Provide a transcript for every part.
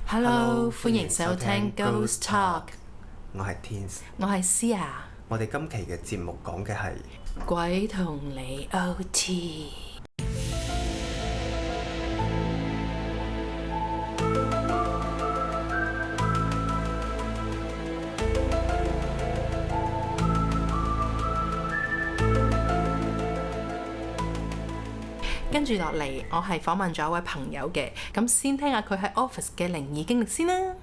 Hello，歡迎收聽 Ghost Talk，我係 Teens，我係 Sia，我哋今期嘅節目講嘅係鬼同你 OT。跟住落嚟，我係訪問咗一位朋友嘅，咁先聽下佢喺 office 嘅靈異經歷先啦。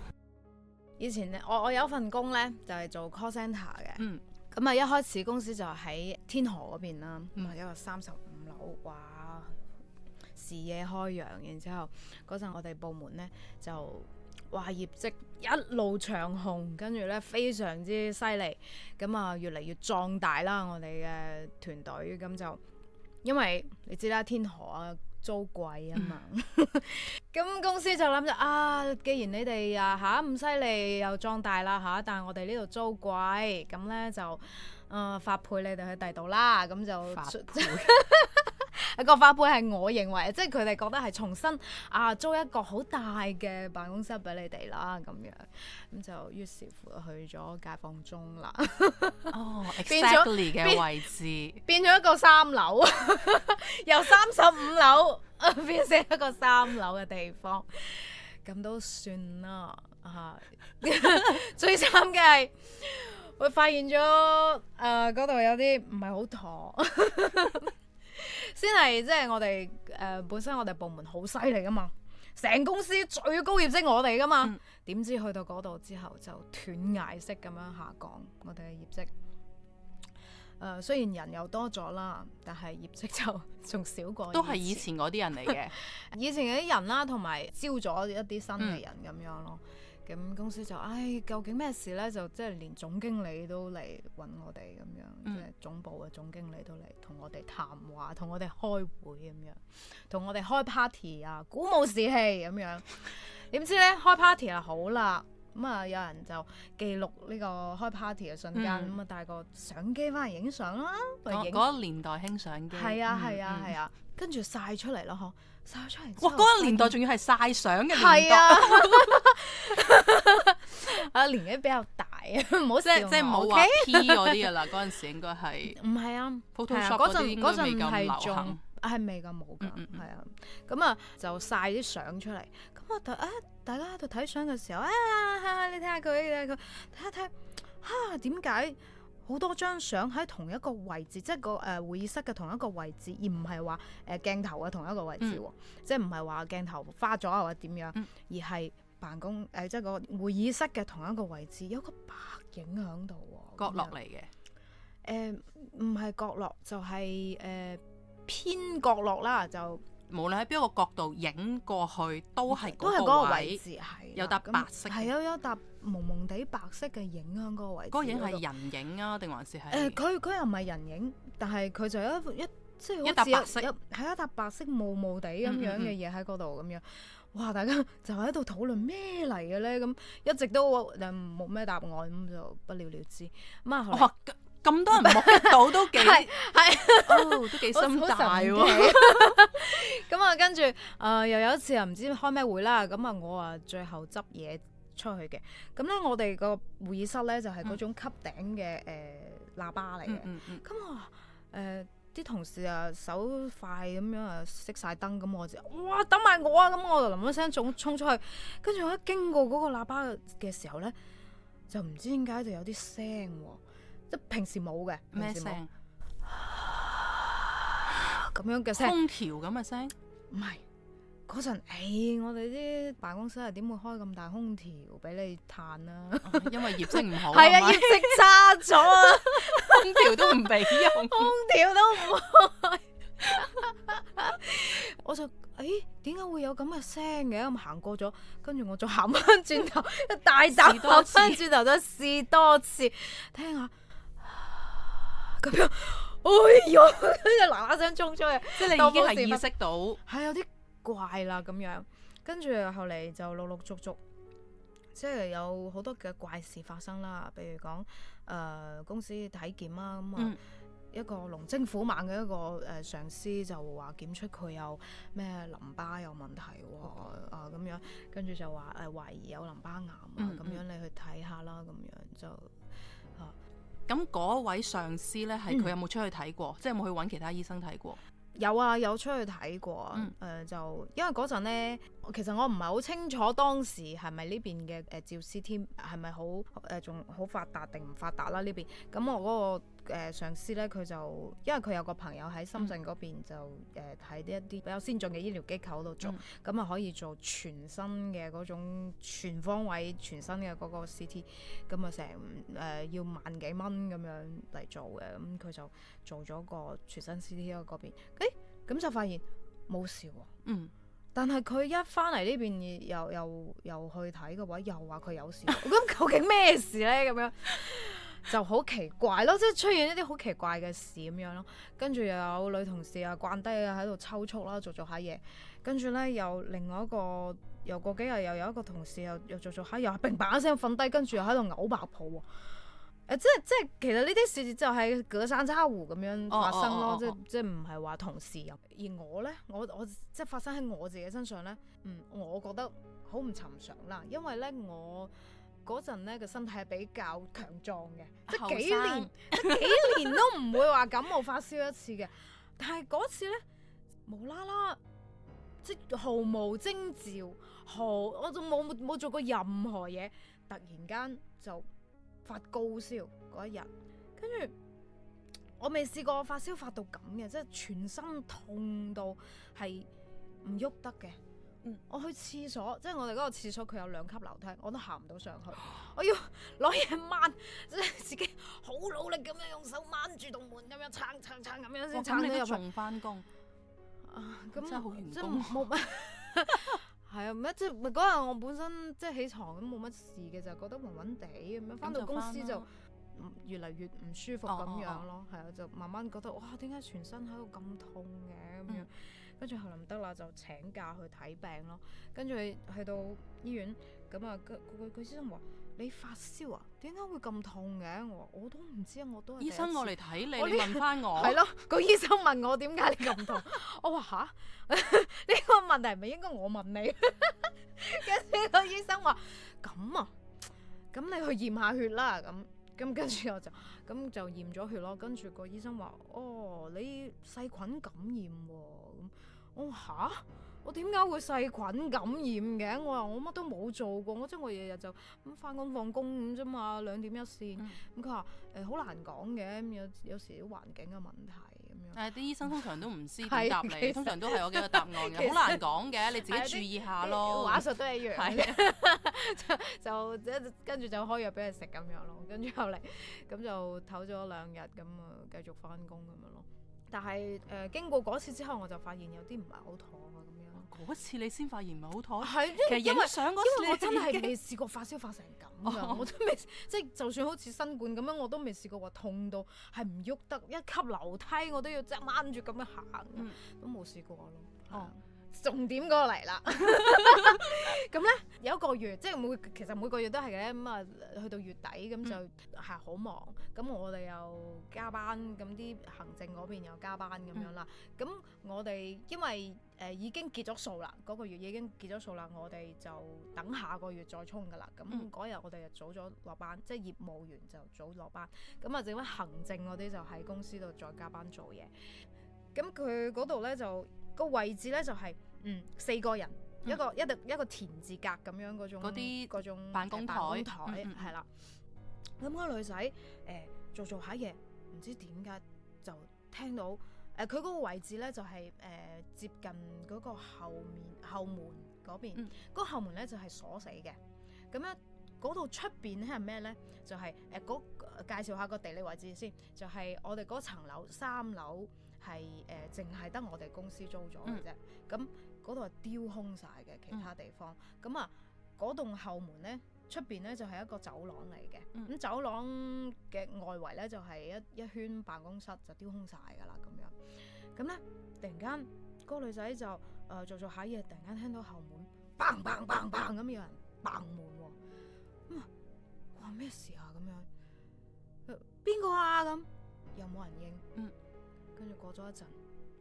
以前咧，我有份工咧，就係做 call centre 嘅。咁啊，一開始公司就喺天河嗰邊啦，咁啊，一個35樓，哇，視野開揚。然之後嗰陣我哋部門咧就哇業績一路長紅，跟住咧非常之犀利，咁啊越嚟越壯大啦，我哋嘅團隊咁就。因為你知啦，天河啊租貴啊嘛，咁公司就諗住啊，既然你哋咁犀利又壯大啦但係我哋呢度租貴，咁咧就發配你哋去第度啦，咁就發個發配係我認為，即係佢哋覺得係重新租一個好大嘅辦公室俾你哋啦，咁樣咁就於是乎去咗解放中啦。哦，exactly 嘅位置變咗一個3樓，由35樓變成一個3樓嘅地方，咁都算啦最慘嘅係我發現咗嗰度有啲唔係好妥。先係即係我哋本身我哋部門好犀利噶嘛，成公司最高業績我哋噶嘛，點知去到嗰度之後就斷崖式咁樣下降，我哋嘅業績。雖然人又多咗啦，但係業績就仲少過。都係以前嗰啲人嚟嘅，以前嗰啲人啦，同埋招咗一啲新嘅人咁樣咯。咁公司就究竟咩事咧？就即係連總經理都嚟揾我哋咁樣，即係總部嘅總經理都嚟同我哋談話，同我哋開會咁樣，同我哋開 party 鼓舞士氣咁樣。點知咧開 party 好啦，咁有人就記錄呢個開 party 嘅瞬間，咁帶個相機翻嚟影相啦。嗰個年代興相機，係啊，跟住晒出嚟咯，晒出嚟。哇！嗰個年代仲要係晒相嘅年代。係年紀比較大唔好笑。即係冇話 P 嗰啲噶啦，嗰陣時應該係。唔係啊 ，Photoshop 嗰啲應該未咁流行。係未咁冇㗎，係啊。咁就晒啲相出嚟。咁大家喺度睇相嘅時候，你睇下佢，睇下睇，點解好多張相喺同一個位置，即係個會議室嘅同一個位置，而唔係話鏡頭嘅同一個位置喎，即係唔係話鏡頭花咗或者點樣，而係辦公即係個會議室嘅同一個位置有個白影喺度喎，角落嚟嘅。唔係角落，就係偏角落啦，就。無論喺邊個角度影過去，都係嗰個位置，係有笪白色，係有笪朦朦地白色嘅影喺嗰個位置。嗰個影係人影啊，定還是係？佢又唔係人影，但係佢就即係好似一笪白色，係一笪白色霧霧地咁樣嘅嘢喺嗰度咁樣。哇！大家就喺度討論咩嚟嘅咧？咁一直都冇咩答案，咁就不了了之。咁多人目擊到都幾係，都幾心大喎。咁跟住又有一次唔知開咩會啦，咁我最後執嘢出去嘅。咁咧我哋個會議室咧就係嗰種吸頂嘅喇叭嚟嘅。咁我啲同事手快咁樣熄晒燈，咁我就哇等埋我啊！咁我就冧一聲衝出去，跟住我一經過嗰個喇叭嘅時候咧，就唔知點解就有啲聲喎。即平時冇嘅咩聲？咁樣嘅聲，空調咁嘅聲？唔係嗰陣，我哋啲辦公室係點會開咁大空調俾你嘆啊？因為業績唔好。係業績差咗啊！空調都唔俾用，空調都唔開。我就點解會有咁嘅聲嘅？咁行過咗，跟住我再行翻轉頭，一大膽行翻轉頭再試多次，聽下。咁樣，跟住嗱嗱聲衝出去，即係你已經係意識到係有啲怪啦咁樣。跟住後嚟就陸陸續續，即係有好多嘅怪事發生啦。譬如講公司體檢啦，咁一個龍精虎猛嘅一個上司就話檢出佢有咩淋巴有問題喎，咁樣跟住就話懷疑有淋巴癌啊，咁樣你去睇下啦，咁樣就咁嗰位上司咧，係佢有冇出去睇過？即係有冇去揾其他醫生睇過？有啊，有出去睇過。就因為嗰陣咧，其實我唔係好清楚當時係咪呢邊嘅照 CT 係咪好仲好發達定唔發達啦呢邊。咁我嗰個上司咧，佢就因為佢有個朋友喺深圳嗰邊就喺一啲比較先進嘅醫療機構度做，咁啊可以做全新嘅嗰種全方位全新嘅嗰個 CT， 咁啊成要萬幾蚊咁樣嚟做嘅，咁佢就做咗個全新 CT 喺嗰邊，咁就發現冇事喎。但係佢一翻嚟呢邊又去睇嘅話，又話佢有事。咁究竟咩事咧？咁樣就好奇怪咯，即係出現一啲好奇怪嘅事咁樣咯。跟住又有女同事啊慣低啊喺度抽搐啦，做下嘢。跟住咧又另外一個又過幾日又有一個同事又做下，又乒砰一聲瞓低，跟住又喺度嘔白泡喎。即係其實呢啲事就係隔三差五咁樣發生咯，即係唔係話同事有。而我咧，我即係發生喺我自己身上咧，我覺得好唔尋常啦，因為咧我嗰陣咧個身體係比較強壯嘅，即係幾年都唔會話感冒發燒一次嘅。但係嗰次咧無啦啦，即係毫無徵兆，我仲冇做過任何嘢，突然間就發高燒嗰一日，跟住我未試過發燒發到咁嘅，即係全身痛到係唔喐得嘅。我去廁所，即係我哋嗰個廁所佢有2級樓梯，我都行唔到上去。我要攞嘢掹，即係自己好努力咁樣用手掹住棟門咁樣撐咁樣先撐到入去。仲翻工咁真係好員工。冇乜係啊，咩即係嗰日我本身即係起床咁冇乜事嘅，就覺得暈暈地咁樣，翻到公司就越嚟越唔舒服咁樣咯。係啊，就慢慢覺得哇，點解全身喺度咁痛嘅咁樣？跟住後來唔得啦，就請假去睇病咯。跟住去到醫院，咁啊佢醫生話：你發燒啊？點解會咁痛嘅？我都唔知啊，我都係醫生我嚟睇你，你問翻我。係咯，個醫生問我點解你咁痛，我話吓，呢個問題唔係應該我問你。跟住個醫生話：咁啊，咁你去驗下血啦。咁跟住我就驗咗血咯。跟住個醫生話：哦，你細菌感染喎。咁我話吓，我點解會細菌感染嘅？我話我乜都冇做過，我日日就咁翻工放工咁啫嘛，2點一線。咁佢話好難講嘅，有時啲環境嘅問題咁樣。啲醫生通常都唔知點答你，通常都係我幾個答案嘅，好難講嘅，你自己注意下咯。話術都係一樣。就跟住就開藥俾佢食咁樣咯。跟住後嚟咁就唞咗2日，咁啊繼續翻工咁樣咯。但係經過嗰次之後，我就發現有啲唔係好妥啊咁樣。嗰次你先發現唔係好妥？係，其實影相嗰時因為我真係未試過發燒發成咁㗎，我都未即係就算好似新冠咁樣，我都未試過話痛到係唔喐得，1級樓梯我都要即係掹住咁樣行，都冇試過咯。重點嗰個嚟啦，咁咧有1個月，即係其實每個月都係嘅，咁啊去到月底咁就係好忙，咁我哋又加班，咁啲行政嗰邊又加班咁樣啦。咁我哋因為已經結咗數啦，嗰個月已經結咗數啦，我哋就等下個月再衝噶啦。咁嗰日我哋就早咗落班，即係業務員就早落班，咁啊剩翻行政嗰啲就喺公司度再加班做嘢。咁佢嗰度咧就個位置咧就係4個人，一個田字格咁樣嗰種辦公台係啦。咁嗰個女仔做下嘢，唔知點解就聽到佢嗰個位置咧就係接近嗰個後門嗰邊，嗰個後門咧就係鎖死嘅。咁樣嗰度出邊咧係咩咧？就係介紹下個地理位置先，就係我哋嗰層樓3樓。係淨係得我哋公司租咗嘅啫，咁嗰度係丟空晒嘅其他地方。咁啊，嗰棟後門咧出邊咧就係一個走廊嚟嘅，咁走廊嘅外圍咧就係一圈辦公室，就丟空晒㗎啦咁樣。咁咧突然間嗰個女仔就做下嘢，突然間聽到後門砰砰砰砰咁有人砰門喎，咁啊，哇咩事啊咁樣？邊個啊咁？又冇人應。嗯。跟住過咗一陣，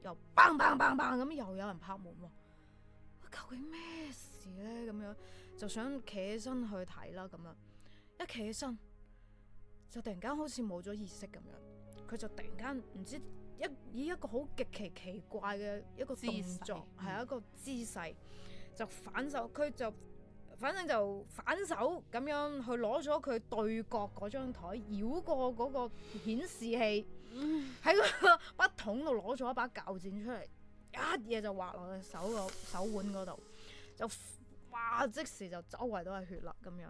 又砰砰砰砰咁，又有人拍門喎。究竟咩事咧？咁樣就想企起身去睇啦。咁樣一企起身，就突然間好似冇咗意識咁樣。佢就突然間唔知以一個好極其奇怪嘅一個動作，係一個姿勢，就反手，佢就反正就反手咁樣去攞咗佢對角嗰張台，繞過嗰個顯示器，喺個筆筒度攞咗一把鉸剪出嚟，一嘢就劃落佢手腕嗰度，就哇即時就周圍都係血啦咁樣。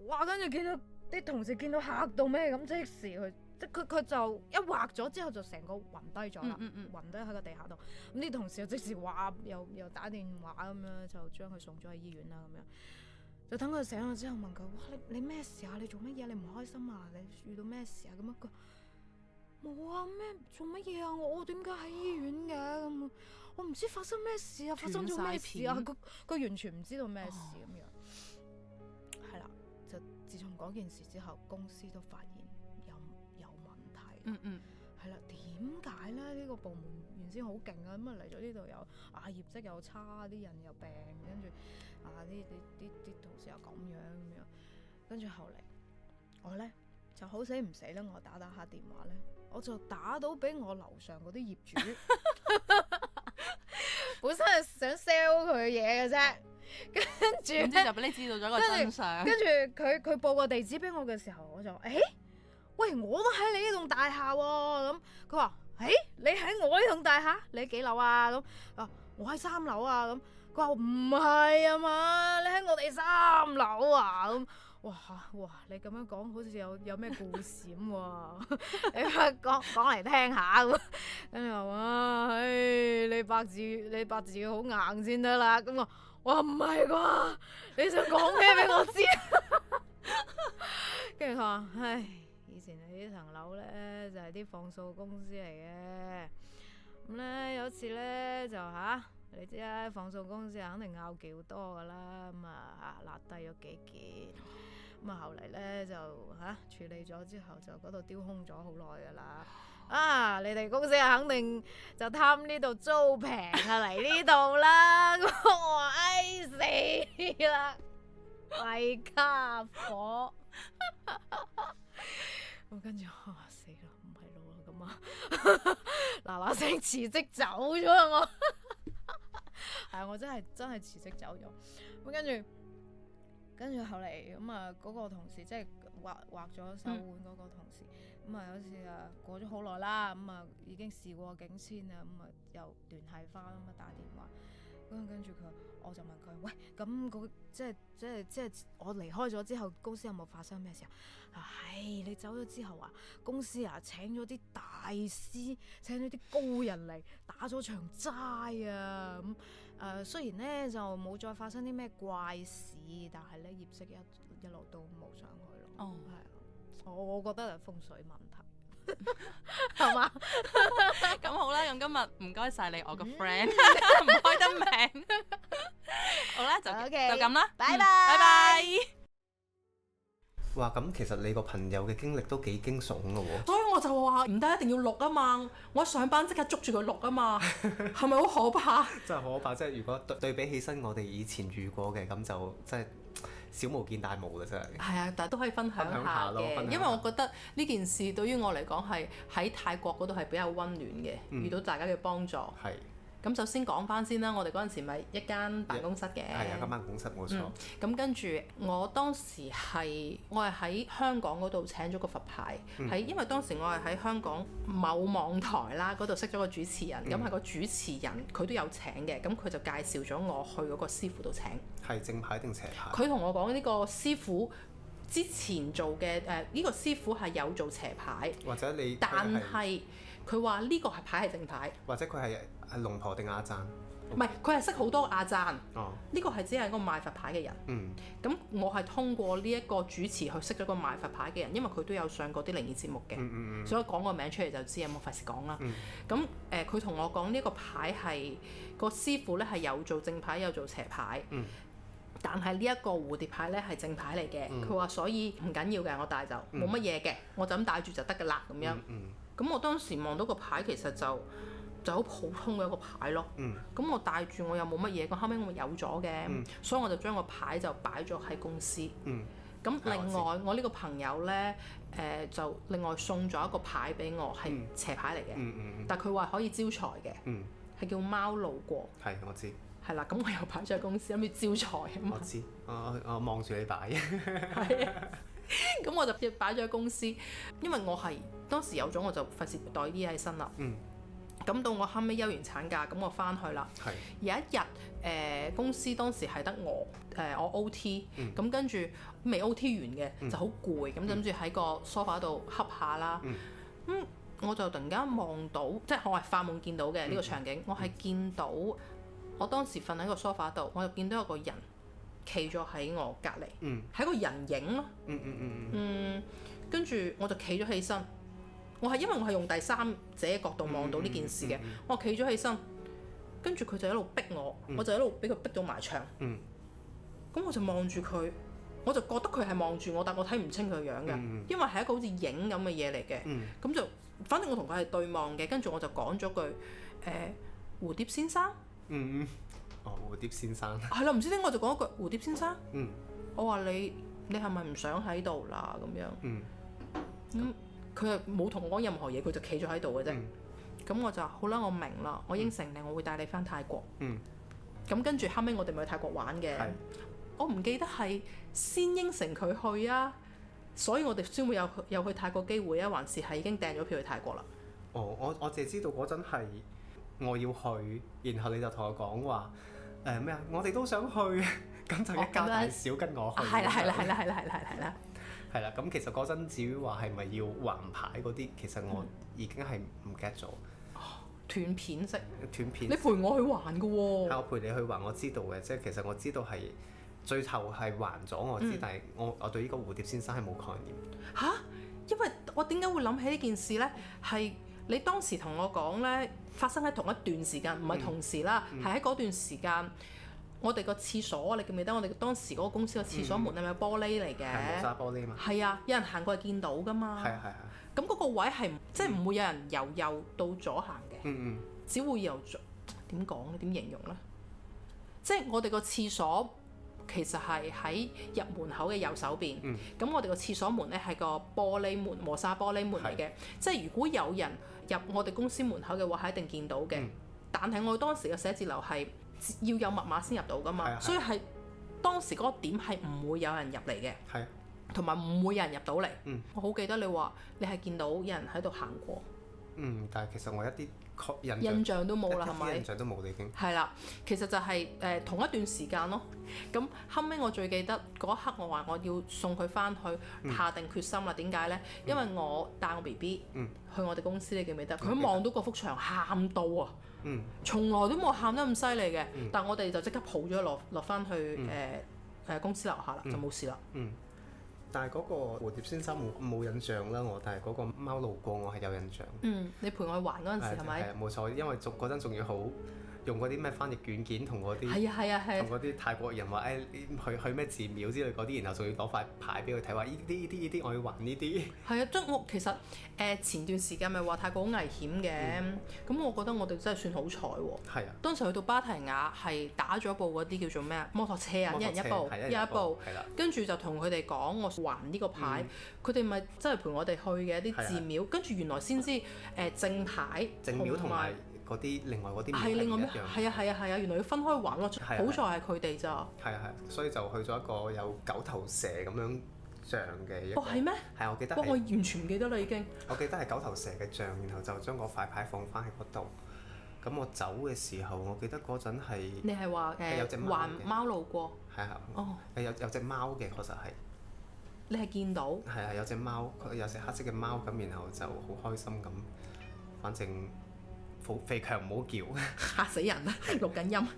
哇！跟住見到啲同事見到嚇到咩咁，即時佢就一劃咗之後就成個暈低咗啦，暈低喺個地下度。咁啲同事就即時話又打電話咁樣，就將佢送咗去醫院啦咁樣。就等佢醒咗之後問佢：哇！你咩事啊？你做乜嘢？你唔開心啊？你遇到咩事啊？咁樣佢冇啊，咩做乜嘢啊？我點解喺醫院嘅？咁我唔知發生咩事啊！發生咗咩事啊？佢完全唔知道咩事咁樣。係啦，就自從嗰件事之後，公司都發現有問題。係啦，點解咧？呢個部門原先好勁啊，咁啊嚟咗呢度又業績又差，啲人又病，跟住啲同事又咁樣，跟住後嚟我咧就好死唔死咧，我打下電話咧，我就打到俾我樓上嗰啲業主，本身係想 sell 佢嘢嘅啫，跟住點知就俾你知道咗個真相。跟住佢報個地址俾我嘅時候，我就喂，我都喺你呢棟大廈喎。咁佢話：你喺我呢棟大廈？你幾樓啊？咁我喺3樓啊。咁佢話唔係啊嘛，你喺我哋3樓啊。咁哇，你咁樣講好似有咩故事咁喎？你講嚟聽下咁。跟住話你八字好硬先得啦。咁我話唔係啩？你想講咩俾我知？跟住佢話：以前你呢層樓咧就係啲放數公司嚟嘅，咁咧有一次咧就你知啦，放數公司肯定拗撬多噶啦，咁揦低咗幾件，咁後嚟咧就處理咗之後就嗰度丟空咗好耐噶啦，你哋公司肯定就貪呢度租平嚟呢度啦，我話死啦，弊家伙。咁跟住我話死啦，唔係路啦咁嗱聲辭職走咗啊我，係我真係辭職走咗。咁跟住後嚟咁嗰個同事即係畫咗手腕嗰個同事，咁有一次過咗好耐啦，咁已經事過境遷啦，咁又聯繫翻咁打電話。跟住我就問佢：喂，咁即係我離開咗之後，公司有冇發生咩事啊？你走咗之後公司請咗啲大師，請咗啲高人嚟打咗場齋啊！咁雖然咧就冇再發生啲咩怪事，但係咧業績一路都冇上去咯。我覺得係風水問題。係嘛？咁好啦，咁今日唔該晒你，我個 friend 唔開得名。好啦，就咁啦，拜拜。哇，咁其實你個朋友嘅經歷都幾驚悚㗎喎。所以我就話唔得，一定要錄啊嘛！我一上班即刻捉住佢錄啊嘛，係咪好可怕？真係可怕！即係如果對比起身，我哋以前遇過嘅咁就真係小巫見大巫啦，真係。係啊，但係都可以分享下嘅，因為我覺得呢件事對於我嚟講係喺泰國嗰度係比較溫暖嘅，遇到大家嘅幫助。係。咁首先講翻先啦，我哋嗰陣時咪一間辦公室嘅。係啊，間辦公室冇錯。咁跟住我當時我係喺香港嗰度請咗個佛牌，因為當時我係喺香港某網台啦嗰度識咗個主持人，咁係個主持人佢都有請嘅，咁佢就介紹咗我去嗰個師傅度請。係正牌定邪牌？佢同我講呢個師傅之前做嘅呢個師傅係有做邪牌，或者但係佢話呢個牌係正牌，或者佢係龍婆定亞贊？唔係，佢係識好多亞贊。呢個係只係一個賣佛牌嘅人。咁我係通過呢一個主持去識咗個賣佛牌嘅人，因為佢都有上過啲靈異節目嘅，所以講個名出嚟就知，有冇費事講啦。咁佢同我講呢個牌係個師傅咧係有做正牌有做邪牌。但係呢一個蝴蝶牌咧係正牌嚟嘅，佢話所以唔緊要嘅，我戴就冇乜嘢嘅，我就咁戴住就得㗎啦咁樣。咁我當時望到個牌其實就好普通嘅一個牌咯。咁我帶住我又冇乜嘢，咁後尾我咪有咗嘅，所以我就將個牌就擺咗喺公司。咁另外我呢個朋友呢，就另外送咗一個牌俾我，係邪牌嚟嘅，但佢話可以招財嘅，係叫貓路過。係我知。係啦，咁我又擺咗喺公司，諗住招財啊嘛。我知，我望住你擺。係啊，咁我就擺咗喺公司，因為我係當時有咗我就費事袋啲嘢喺身啦。咁到我後尾休完產假，咁我翻去啦。有一日公司當時係得我OT，咁跟住未 OT 完嘅，就好攰，咁諗住喺個 sofa 度瞌下啦。咁我就突然間望到，即係我係發夢見到嘅呢個場景，我係見到我當時瞓喺個 sofa 度，我就見到有個人企咗喺我隔離，係個人影咯。跟住我就企咗起身。因為我係用第三者角度望到呢件事嘅，我企咗起身，跟住佢就一路逼我，我就一路俾佢逼到埋牆。咁我就望住佢，我就覺得佢係望住我，但我睇唔清佢樣嘅，因為係一個好似影咁嘅嘢嚟嘅。咁就反正我同佢係對望嘅，跟住我就講咗句蝴蝶先生。蝴蝶先生。係啦，唔知點解我就講一句蝴蝶先生。我話你係咪唔想喺度啦咁樣？佢又冇同我講任何嘢，佢就企咗喺度嘅啫。咁我就好啦，我明啦，我應承你，我會帶你翻泰國。咁跟住後尾我哋咪去泰國玩嘅。我唔記得係先應承佢去啊，所以我哋先會有去泰國機會啊，還是係已經訂咗票去泰國啦？我淨係知道嗰陣係我要去，然後你就同我講話咩啊？我哋都想去，咁就一家大小跟我去。係啦。係啦，咁其實嗰陣至於話係咪要還牌嗰啲，其實我已經係唔記得咗。斷片式。斷片。你陪我去還㗎喎。係我陪你去還，我知道嘅，即係其實我知道係最後係還咗我知，但係我對呢個蝴蝶先生係冇概念。嚇！因為我點解會諗起呢件事呢？係你當時同我講呢，發生喺同一段時間，唔係同時啦，係喺嗰段時間。我哋個廁所，你記唔記得？我哋當時嗰個公司個廁所門係咪玻璃嚟嘅？係磨砂玻璃嘛。係啊，有人行過係見到㗎嘛。係。咁嗰個位係即係唔會有人由右到左行嘅。只會由左點講咧？點形容咧？即係我哋個廁所其實係喺入門口嘅右手邊。咁我哋個廁所門咧係個玻璃門，磨砂玻璃門嚟嘅。即係如果有人入我哋公司門口嘅話，係一定見到嘅。但係我當時嘅寫字樓係要有密碼先入到㗎嘛，所以係當時嗰個點係唔會有人入嚟嘅，同埋唔會有人入到嚟。我好記得你話你係見到有人喺度行過。但係其實我一啲印象都冇啦，係咪？印象都冇啦已經。係啦，其實就係同一段時間咯。咁後尾我最記得嗰一刻，我話我要送佢翻去，下定決心啦。點解呢？因為我帶我 BB 去我哋公司，你記唔記得？佢望到嗰幅牆喊到啊！從來都冇喊得咁犀利嘅，但我哋就即刻抱咗落翻去公司樓下啦，就冇事啦。但係嗰個蝴蝶先生冇印象啦，但係嗰個貓路過我係有印象。你陪我去還嗰陣時係咪？係冇錯，因為嗰陣仲要好用嗰啲咩翻譯軟件同嗰啲同嗰啲泰國人話去咩寺廟之類嗰啲，然後仲要攞塊牌俾佢睇話呢啲我要還呢啲。係啊，即我其實前段時間咪話泰國好危險嘅，咁我覺得我哋真係算好彩喎。係啊。當時去到芭提雅係打咗部嗰啲叫做咩啊摩托車啊，一人一部，跟住就同佢哋講我還呢個牌，佢哋咪真係陪我哋去嘅一啲寺廟，跟住原來先知正牌正廟同埋嗰啲另外嗰啲係另外咩？係啊，原來要分開還咯，好在係佢哋咋。係，所以就去咗一個有九頭蛇咁樣像嘅一個。係咩？係我記得。我完全唔記得啦已經。我記得係九頭蛇嘅像，然後就將嗰塊牌放翻喺嗰度。咁我走嘅時候，我記得嗰陣係。你係話還貓路過？係。哦。有隻貓嘅，確實係。你係見到？係有隻貓，有隻黑色嘅貓咁，然後就好開心咁，反正。肥強唔好叫，嚇死人啦！錄緊音。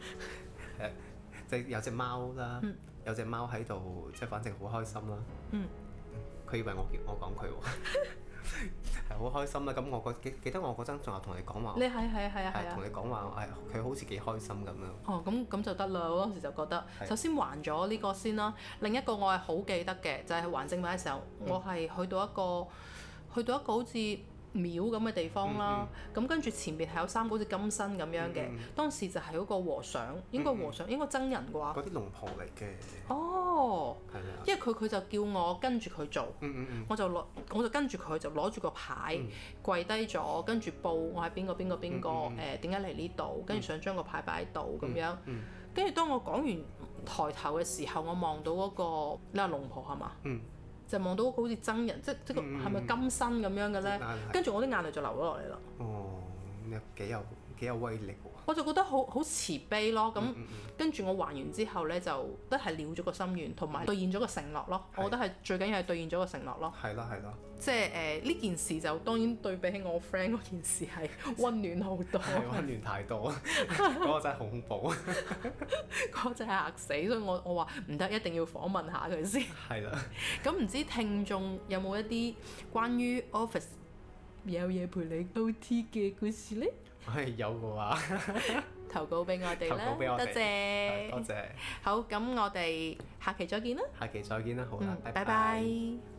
即係有隻貓啦，有隻貓喺度，即係反正好開心啦。佢以為我講佢喎，係好開心啦。咁我記得我嗰陣仲有同你講話。你係同你講話，佢好似幾開心咁樣。哦，咁就得啦。我當時就覺得，首先還咗呢個先啦。另一個我係好記得嘅，就係還正牌嘅時候，我係去到一個好似廟咁嘅地方啦。咁跟住前邊係有3個好似金身咁樣嘅，當時就係嗰個和尚，應該真人啩。嗰啲龍婆嚟嘅。哦。係啊。因為佢就叫我跟住佢做，我就跟住佢就攞住個牌跪低咗，跟住報我係邊個點解嚟呢度，跟住想將個牌擺喺度咁樣。跟住當我講完抬頭嘅時候，我望到嗰個你話龍婆係嘛？就望到好似真人，即個係咪金身咁樣嘅咧？跟住我啲眼淚就流咗落嚟啦。哦，你幾有威力喎！我就覺得好慈悲咯。咁跟住我還完之後咧，就都係了咗個心願，同埋兌現咗個承諾咯。我覺得係最緊要係兌現咗個承諾咯。係咯。即係呢件事就當然對比起我 friend 嗰件事係温暖好多。係温暖太多，嗰個真係好恐怖。嗰個真係嚇死，所以我話唔得，一定要訪問下佢先。係啦。咁唔知聽眾有冇一啲關於 office 有嘢陪你 OT 嘅故事呢？有嘅話，投稿俾我哋啦，多謝。多謝。好，咁我哋下期再見啦。下期再見啦，好啦，拜拜拜。